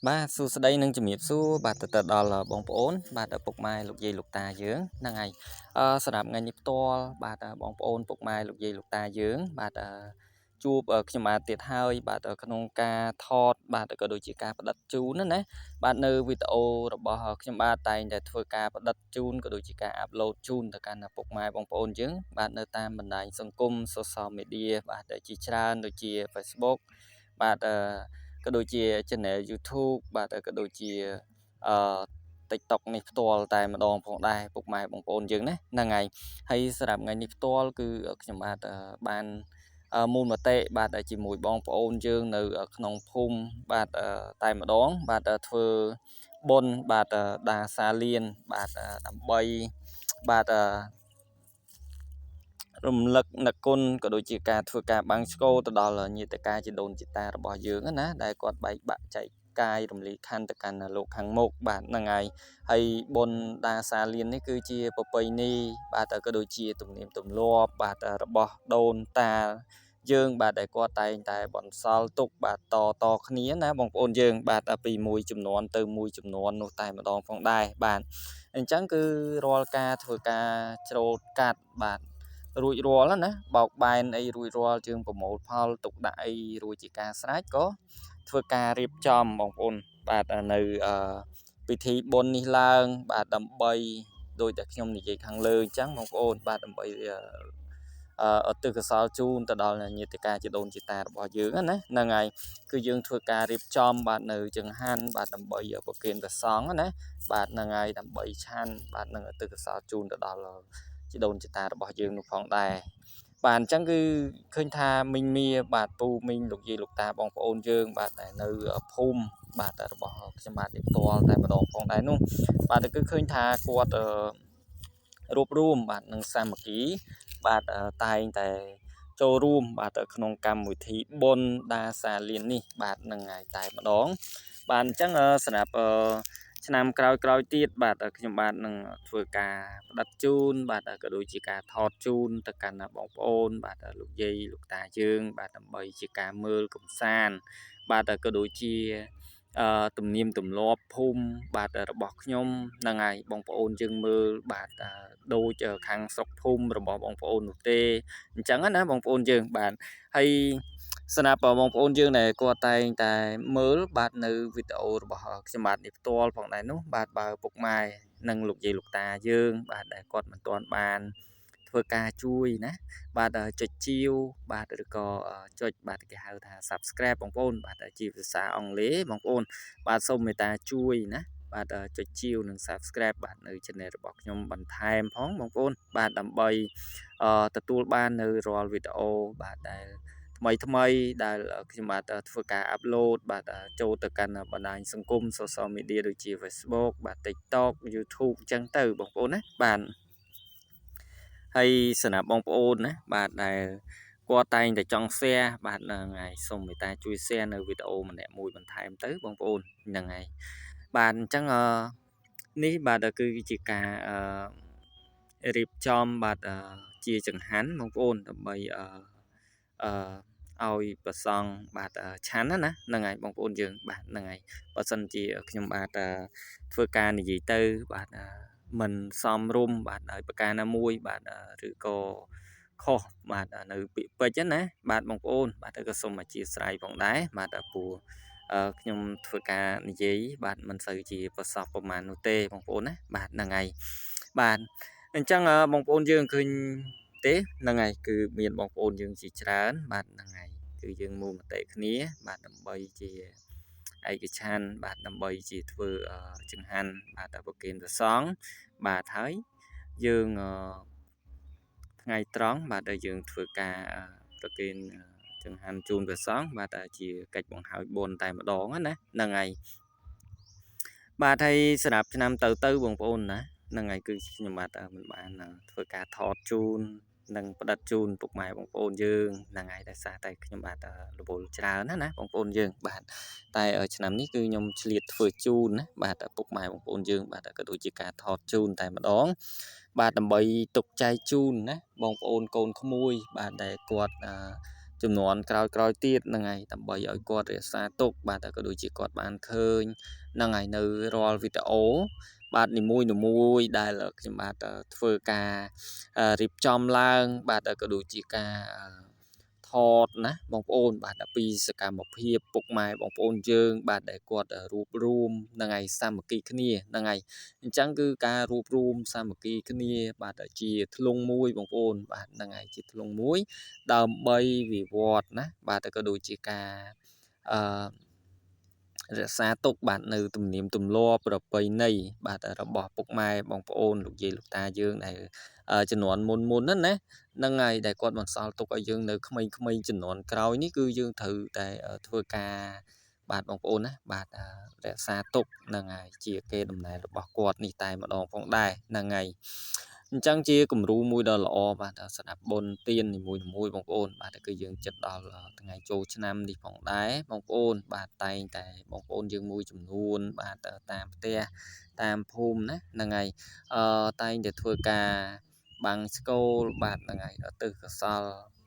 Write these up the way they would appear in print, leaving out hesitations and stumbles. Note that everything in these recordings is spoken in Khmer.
បាទសួស្តីនឹងជំរាបសួរបាទទៅដល់បងប្អូនបាទពុកម៉ែលោកយាយលោកតាយើងហ្នឹងហើយសម្រាប់ថ្ងៃនេះផ្ទាល់បាទបងប្អូនពុកម៉ែលោកយាយលោកតាយើងបាទជួបខ្ញុំបាទទៀតហើយបាទក្នុងការថតបាទក៏ដូចជាការផ្ដិតជូនណាបាទនៅវីដេអូរបស់ខ្ញុំបាទតែងតែធ្វើការផ្ដិតជូនក៏ដូចជាការអាប់ឡូតជូនទៅកាន់ពុកម៉ែបងប្អូនយើងបាទនៅតាមបណ្ដាញសង្គម social media បាទជាច្រើនដូចជា Facebook បាទក៏ដូចជា channel YouTube បាទក៏ដូចជាអឺ TikTok នេះផ្ទាល់តែម្ដងផងដែរពុកម៉ែបងប្អូនយើងណាហ្នឹងហើយហើយសម្រាប់ថ្ងៃនេះផ្ទាល់គឺខ្ញុំបាទបានមូលមតិបាទជាមួយបងប្អូនយើងនៅក្នុងភូមិបាទតែម្ដងបាទធ្វើបុណ្យបាទដាសាលានបាទដើម្បីបាទរំលឹកនឹកគុណក៏ដូចជាការធ្វើការបាំងឆ្កោទៅដល់ញាតិកាជីដូនជីតារបស់យើងណាដែលគាត់បែកបាក់ចែកកាយរំលែកខន្ធទៅកាន់លោកខាងមុខបាទហ្នឹងហើយបុណ្យដាសាលាននេះគឺជាប្រពៃណីបាទក៏ដូចជាទំនៀមទម្លាប់បាទរបស់ដូនតាយើងបាទដែលគាត់តែងតែបន្សល់ទុកបាទតគ្នាណាបងប្អូនយើងបាទពីមួយជំនាន់ទៅមួយជំនាន់នោះតែម្ដងផងដែរបាទអញ្ចឹងគឺរាល់ការធ្វើការច្រូតកាត់បាទរួចរាល់ណាបោកបែនអីរួចរាល់ជើងប្រមូលផលទុកដាក់អីរួចជាការស្រេចក៏ធ្វើការរៀបចំបងប្អូនបាទនៅពិធីបុណ្យនេះឡើងបាទដើម្បីដោយតែខ្ញុំនិយាយខាងលើអញ្ចឹងបងប្អូនបាទដើម្បីឧទ្ទិសកុសលជូនទៅដល់ញាតិកាជីដូនជីតារបស់យើងណាហ្នឹងហើយគឺយើងធ្វើការរៀបចំបាទនៅចង្ហាន់បាទដើម្បីប្រគេនព្រះសង្ឃណាបាទហ្នឹងហើយដើម្បីឆាន់បាទនឹងឧទ្ទិសកុសលជូនទៅដល់ជីដូនជីតារបស់យើងនោះផងដែរបាទអញ្ចឹងគឺឃើញថាមីងមាបាទពូមីងលោកយាយលោកតាបងប្អូនយើងបាទនៅភូមិបាទរបស់ខ្ញុំបាទផ្ទាល់តែម្ដងផងដែរនោះបាទគឺឃើញថាគាត់រួបរួមបាទនឹងសាមគ្គីបាទតែងតែចូលរួមបាទក្នុងកម្មវិធីបុណ្យដាសាលាននេះបាទនឹងហើយតែម្ដងបាទអញ្ចឹងសម្រាប់ឆ្នាំក្រោយទៀតបាទខ្ញុំបាទនឹងធ្វើការផ្ដិតជូនបាទក៏ដូចជាការថតជូនទៅកាន់បងប្អូនបាទលោកយាយលោកតាយើងបាទដើម្បីជាការមើលកំសាន្តបាទក៏ដូចជាទំនៀមទម្លាប់ភូមិបាទរបស់ខ្ញុំហ្នឹងហើយបងប្អូនយើងមើលបាទដូចខាងស្រុកភូមិរបស់បងប្អូននោះទេអញ្ចឹងណាបងប្អូនយើងបាទហើយសម្រាប់បងប្អូនយើងដែលគាត់តែងតែមើលបាទនៅវីដេអូរបស់ខ្ញុំបាទនេះផ្ទាល់ផងដែរនោះបាទបើពុកម៉ែនិងលោកយាយលោកតាយើងបាទដែលគាត់មិនទាន់បានធ្វើការជួយណាបាទចុចជាវបាទឬក៏ចុចបាទគេហៅថា Subscribe បងប្អូនបាទជាភាសាអង់គ្លេសបងប្អូនបាទសូមមេត្តាជួយណាបាទចុចជាវនិង Subscribe បាទនៅ Channel របស់ខ្ញុំបន្ថែមផងបងប្អូនបាទដើម្បីទទួលបាននៅរាល់វីដេអូបាទដែលថ្មីដែលខ្ញុំបាទធ្វើការ upload បាទចូលទៅកាន់បណ្ដាញសង្គម social media ដូចជា Facebook បាទ TikTok YouTube អញ្ចឹងទៅបងប្អូនណាបាទហើយសម្រាប់បងប្អូនណាបាទដែលគាត់តែងតែចង់ share បាទហ្នឹងហើយសូមមេត្តាជួយ share នៅវីដេអូម្នាក់មួយបន្ថែមទៅបងប្អូនហ្នឹងហើយបាទអញ្ចឹងនេះបាទគឺជាការរៀបចំបាទជាចង្ហាន់បងប្អូនដើម្បីឲ្យប្រសង់បាទឆាន់ណាហ្នឹងហើយបងប្អូនយើងបាទហ្នឹងហើយបើសិនជាខ្ញុំបាទធ្វើការនិយាយទៅបាទមិនសមរម្យបាទដោយប្រការណាមួយបាទឬក៏ខុសបាទនៅពាក្យពេចន៍ណាបាទបងប្អូនបាទក៏សូមអធិស្ឋានផងដែរបាទព្រោះខ្ញុំធ្វើការនិយាយបាទមិនសូវជាប្រសពប្រមាណនោះទេបងប្អូនណាបាទហ្នឹងហើយបាទអញ្ចឹងបងប្អូនយើងឃើញទេហ្នឹងហើយគឺមានបងប្អូនយើងជាច្រើនបាទហ្នឹងហើយគឺយើងមូលមតិគ្នាបាទដើម្បីជាឯកច្ឆ័ន្ទបាទដើម្បីជាធ្វើចង្ហាន់បាទប្រគេនព្រះសង្ឃបាទហើយយើងថ្ងៃត្រង់បាទដែលយើងធ្វើការប្រគេនចង្ហាន់ជូនព្រះសង្ឃបាទជាកិច្ចបង្ហើយបុណ្យតែម្ដងណាហ្នឹងហើយបាទហើយសម្រាប់ឆ្នាំទៅបងប្អូនណាហ្នឹងហើយគឺខ្ញុំបាទមិនបានធ្វើការថតជូននិងផ្ដិតជូនពុកម៉ែបងប្អូនយើងហ្នឹងហើយដោយសារតែខ្ញុំបាទរវល់ច្រើនណាបងប្អូនយើងបាទតែឆ្នាំនេះគឺខ្ញុំឆ្លៀតធ្វើជូនណាបាទពុកម៉ែបងប្អូនយើងបាទក៏ដូចជាការថតជូនតែម្ដងបាទដើម្បីទុកចែកជូនណាបងប្អូនកូនក្មួយបាទដែលគាត់ ចំនួនក្រោយៗទៀតហ្នឹងហើយដើម្បីឲ្យគាត់រក្សាទុកបាទក៏ដូចជាគាត់បានឃើញហ្នឹងហើយនៅរាល់វីដេអូបាទនីមួយដែលខ្ញុំបាទធ្វើការរៀបចំឡើងបាទក៏ដូចជាការថតណាបងប្អូនបាទពីសកម្មភាពពុកម៉ែបងប្អូនយើងបាទដែលគាត់រួបរวมហ្នឹងហើយសាមគ្គីគ្នាហ្នឹងហើយអញ្ចឹងគឺការរួបរวมសាមគ្គីគ្នាបាទជាធ្លុងមួយបងប្អូនបាទហ្នឹងហើយជាធ្លុងមួយដើម្បីវិវត្តណាបាទក៏ដូចជាការអឺរក្សាទុកបាទនៅទំនៀមទម្លាប់ប្រពៃណីបាទរបស់ពុកម៉ែបងប្អូនលោកយាយលោកតាយើងដែលជំនាន់មុនហ្នឹងណាហ្នឹងហើយដែលគាត់បន្សល់ទុកឲ្យយើងនៅក្មេងៗជំនាន់ក្រោយនេះគឺយើងត្រូវតែធ្វើការបាទបងប្អូនណាបាទរក្សាទុកហ្នឹងហើយជាកេរដំណែលរបស់គាត់នេះតែម្ដងផងដែរហ្នឹងហើយអញ្ចឹងជាគំរូមួយដ៏ល្អបាទស្ដាប់បុណ្យទាននីមួយបងប្អូនបាទគឺយើងចិត្តដល់ថ្ងៃចូលឆ្នាំនេះផងដែរបងប្អូនបាទតែងតែបងប្អូនយើងមួយចំនួនបាទតាមផ្ទះតាមភូមិណាហ្នឹងហើយតែងតែធ្វើការបាំងស្កូលបាទហ្នឹងហើយទៅកសល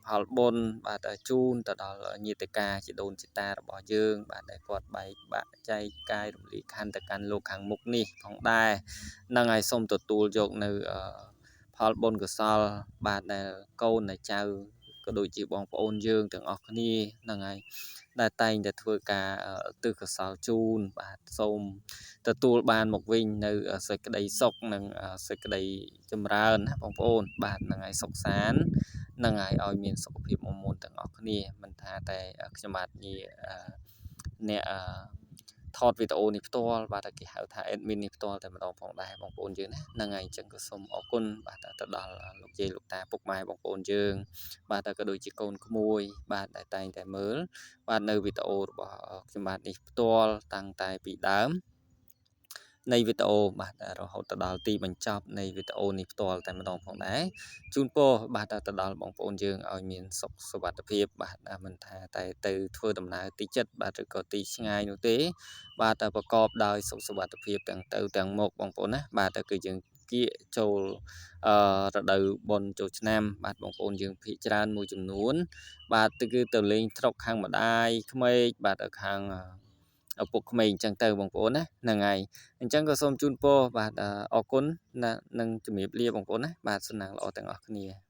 ផលបុណ្យបាទជូនទៅដល់ញាតិកាជីដូនជីតារបស់យើងបាទដែលគាត់បែកបាក់ចែកកាយរំលែកខន្ធទៅកាន់លោកខាងមុខនេះផងដែរហ្នឹងហើយសូមទទួលយកនៅផលបុណ្យកុសលបាទដែលកូនដែលចៅក៏ដូចជាបងប្អូនយើងទាំងអស់គ្នាហ្នឹងហើយដែលតែងតែធ្វើការទិសកុសលជូនបាទសូមទទួលបានមកវិញនៅសេចក្តីសុខនិងសេចក្តីចម្រើនណាបងប្អូនបាទហ្នឹងហើយសុខសាន្តហ្នឹងហើយឲ្យមានសុខភាពមុនទាំងអស់គ្នាមិនថាតែខ្ញុំបាទជាអ្នកថតវីដេអូនេះផ្ទាល់បាទគេហៅថា admin នេះផ្ទាល់តែម្ដងផងដែរបងប្អូនយើងណាហ្នឹងហើយអញ្ចឹងក៏សូមអរគុណបាទទៅដល់លោកយាយលោកតាពុកម៉ែបងប្អូនយើងបាទក៏ដូចជាកូនក្មួយបាទដែលតែងតែមើលបាទនៅវីដេអូរបស់ខ្ញុំបាទនេះផ្ទាល់តាំងតែពីដើមនៃវីដេអូបាទរហូតទៅដល់ទីបញ្ចប់នៃវីដេអូនេះផ្ទាល់តែម្ដងផងដែរជូនពរបាទទៅដល់បងប្អូនយើងឲ្យមានសុខសុវត្ថិភាពបាទមិនថាតែទៅធ្វើដំណើរទីចិត្តបាទឬក៏ទីឆ្ងាយនោះទេបាទប្រកបដោយសុខសុវត្ថិភាពទាំងទៅទាំងមកបងប្អូនណាបាទគឺយើងគៀកចូលរដូវបុណ្យចូលឆ្នាំបាទបងប្អូនយើងភាគច្រើនមួយចំនួនបាទគឺទៅលេងស្រុកខាងម្ដាយក្មេកបាទនៅខាងឪពុកក្មេងអញ្ចឹងទៅបងប្អូនណាហ្នឹងហើយអញ្ចឹងក៏សូមជូនពរបាទអរគុណនិងជំរាបលាបងប្អូនណាបាទសំណាងល្អទាំងអស់គ្នា